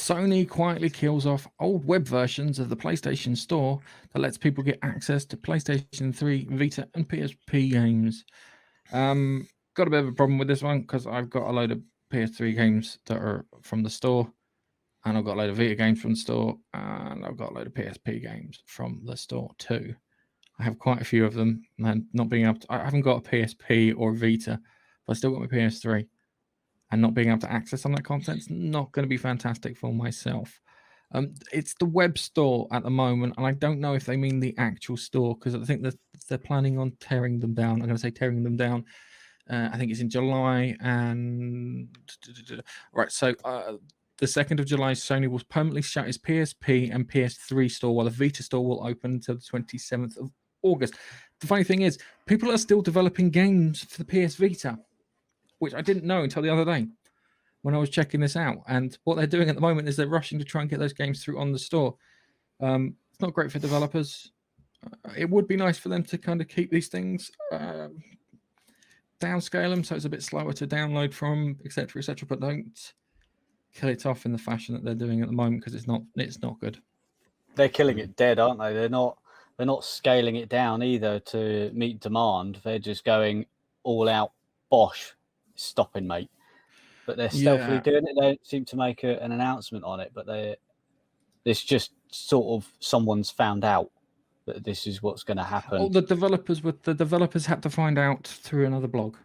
Sony quietly kills off old web versions of the PlayStation Store that lets people get access to PlayStation 3, Vita, and PSP games. Got a bit of a problem with this one because I've got a load of PS3 games that are from the store, and I've got a load of Vita games from the store, and I've got a load of PSP games from the store too. I have quite a few of them, and not being able to, I haven't got a PSP or a Vita, but I still got my PS3. And not being able to access some of that content is not going to be fantastic for myself. It's the web store at the moment, and I don't know if they mean the actual store because I think that they're planning on tearing them down. I'm going to say tearing them down. I think it's in July, and right. So the 2nd of July, Sony will permanently shut its PSP and PS3 store, while the Vita store will open until the 27th of August. The funny thing is, people are still developing games for the PS Vita, which I didn't know until the other day when I was checking this out. And what they're doing at the moment is they're rushing to try and get those games through on the store. It's not great for developers. It would be nice for them to kind of keep these things, downscale them so it's a bit slower to download from, etc., but don't kill it off in the fashion that they're doing at the moment because it's not good. They're killing it dead, aren't they? They're not scaling it down either to meet demand. They're just going all out. Bosh, stopping, mate. But they're stealthily doing it. They don't seem to make an announcement on it, but it's just sort of someone's found out that this is what's going to happen. Oh, the developers had to find out through another blog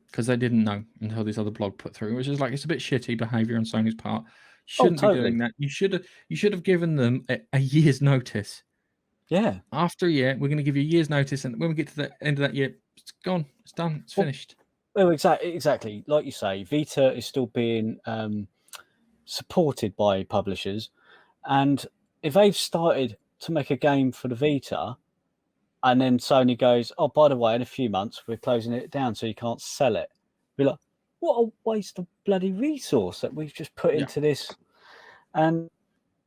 because they didn't know until this other blog put through, which is like, it's a bit shitty behavior on Sony's part. Shouldn't be doing that. You should have given them a year's notice. Yeah. After a year, we're going to give you a year's notice, and when we get to the end of that year, it's gone. It's done. It's finished. Well, exactly. Like you say, Vita is still being supported by publishers, and if they've started to make a game for the Vita, and then Sony goes, "Oh, by the way, in a few months we're closing it down, so you can't sell it," be like, "What a waste of bloody resource that we've just put into this," and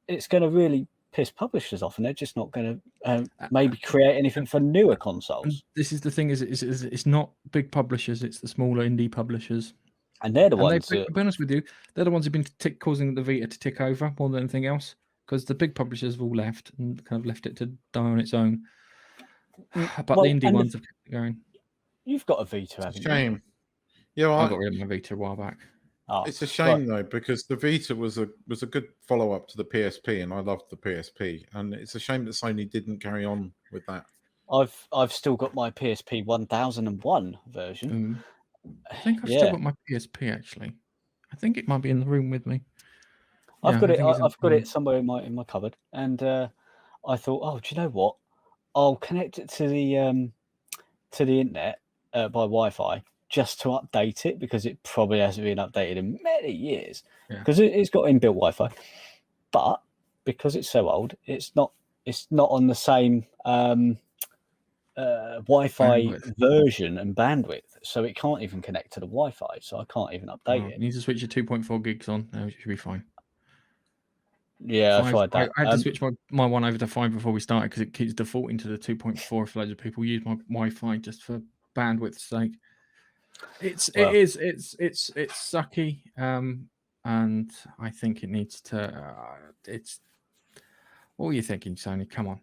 it's going to really piss publishers off, and they're just not going to maybe create anything for newer consoles. This is the thing: is it's not big publishers; it's the smaller indie publishers, and they're the ones. To be honest with you, they're the ones who've been causing the Vita to tick over more than anything else, because the big publishers have all left and kind of left it to die on its own. But the indie ones have kept it going. You've got a Vita, haven't you? Shame. Yeah, I got rid of my Vita a while back. Oh, it's a shame though, because the Vita was a good follow up to the PSP, and I loved the PSP, and it's a shame that Sony didn't carry on with that. I've still got my PSP 1001 version. I think I've still got my PSP actually. I think it might be in the room with me. I've got it. I've got it somewhere in my cupboard, and I thought, oh, do you know what? I'll connect it to the internet by Wi-Fi just to update it, because it probably hasn't been updated in many years, because it's got inbuilt Wi-Fi. But because it's so old, it's not on the same Wi-Fi version and bandwidth, so it can't even connect to the Wi-Fi. So I can't even update it. You need to switch your 2.4 gigs on. No, it should be fine. Yeah, I tried that. I had to switch my one over to 5 before we started, because it keeps defaulting to the 2.4 if loads of people use my Wi-Fi just for bandwidth's sake. It's sucky, and I think it needs to. What were you thinking, Sony? Come on,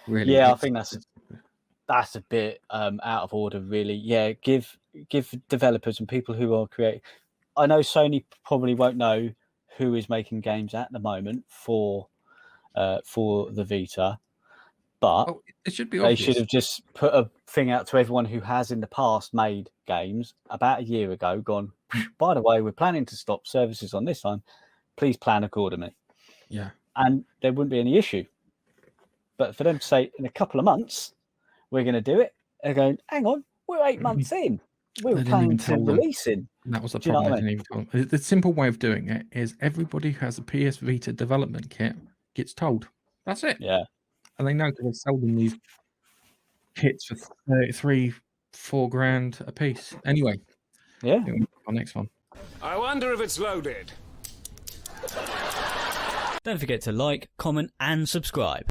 really? Yeah, I think that's a bit out of order, really. Yeah, give developers and people who are creating. I know Sony probably won't know who is making games at the moment for the Vita, but it should be they should have just put a thing out to everyone who has in the past made games about a year ago, gone, by the way, we're planning to stop services on this time, please plan accordingly. Yeah. And there wouldn't be any issue. But for them to say in a couple of months we're going to do it, they're going, hang on, we're 8 months in, we were planning to release it. That was the problem. The simple way of doing it is everybody who has a PS Vita development kit gets told. That's it. Yeah. And they know because they sell them these kits for $3-4 grand a piece. Anyway. Yeah. Our next one. I wonder if it's loaded. Don't forget to like, comment, and subscribe.